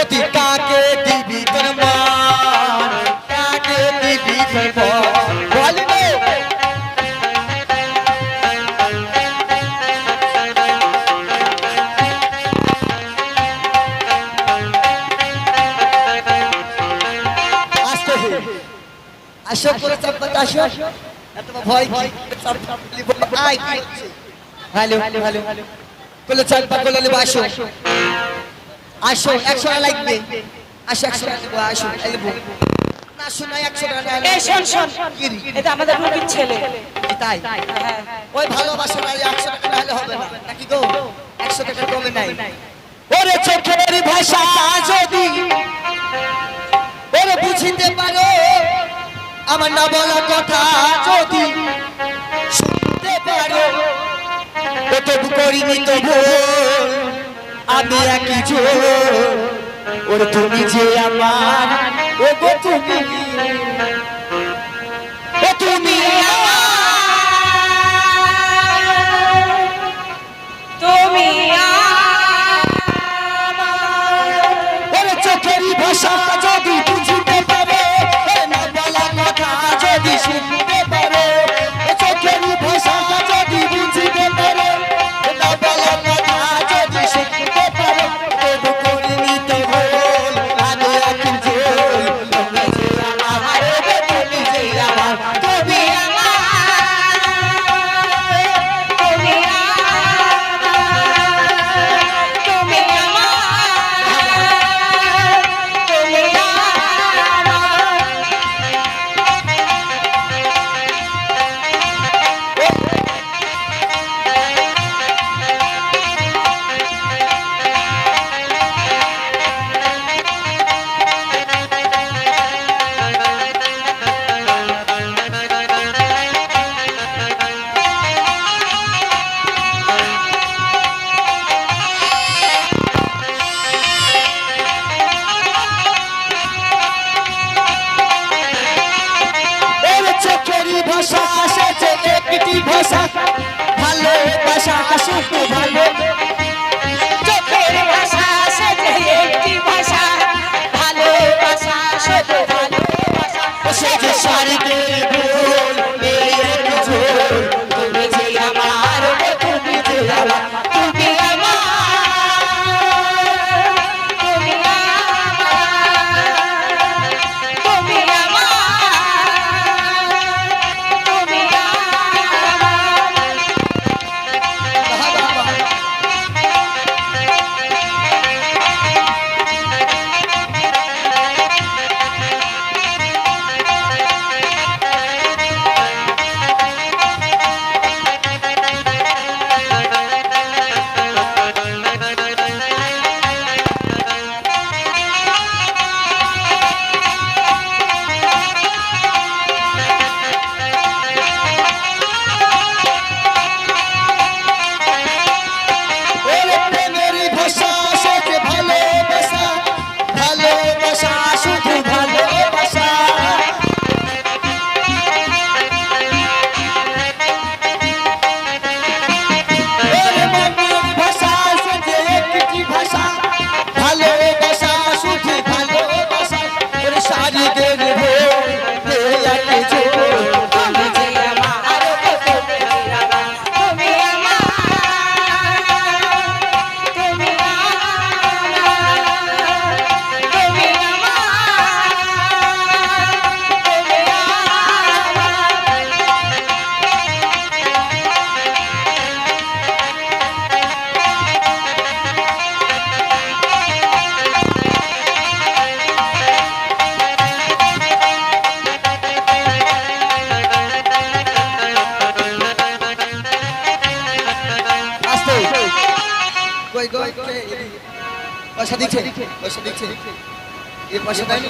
তুই কাকে দিবি তোর মান, কাকে দিবি তোর মান বলি রে। আসো করে চাপতে আসো, এত ভয় কি চাপলি বলে আই কি হচ্ছে। হ্যালো হ্যালো বলে চাপা বলে নেব। আসো আসো 100 টাকা লাগবে। আসো 100 টাকা নেব। আসো নেব না শোনা 100 টাকা। এই শোন শোন, এটা আমাদের রুগীর ছেলে। তাই হ্যাঁ ওই ভালোবাসা নাই 100 টাকা হলে হবে না নাকি গো? 100 টাকা কমে নাই। ওরে চোখের ভাষা যদি ওরে বুঝিতে পারো, আমার না বলা কথা যদি শুনতে পারো, ও তবু করিনি তো ভুল, আমি একই জোর। ওরে তুমি যে আমার, ও গো তুমি, ও তুমি তুমি ওরে চোখেরই ভাষা যদি বুঝিতে পারো, না বলা কথা যদি শুনতে পারো, চোখেরই ভাষা যদি বুঝিতে পারো, না বলা কথা যদি শুনতে পারো, তবু করিনি তো ভুল, আমি একই জোর। তুমি যে আমার, তুমি যে আমার, তুমি ভাষা আসে একটি ভাষা, ভালোবাসা শুধু ভালো। চোখের ভাষা আসে একটি ভাষা, ভালোবাসা শুধু ভালোবাসা। সে যে শারীরিক ভুল, এই এক ঝোল। তুমি যে আমার, তুমি যে আমার, তুমি আমার, তুমি তুমি তুমি পয়সা দিচ্ছে, পয়সা দিচ্ছে, এর পয়সা দেয়নি।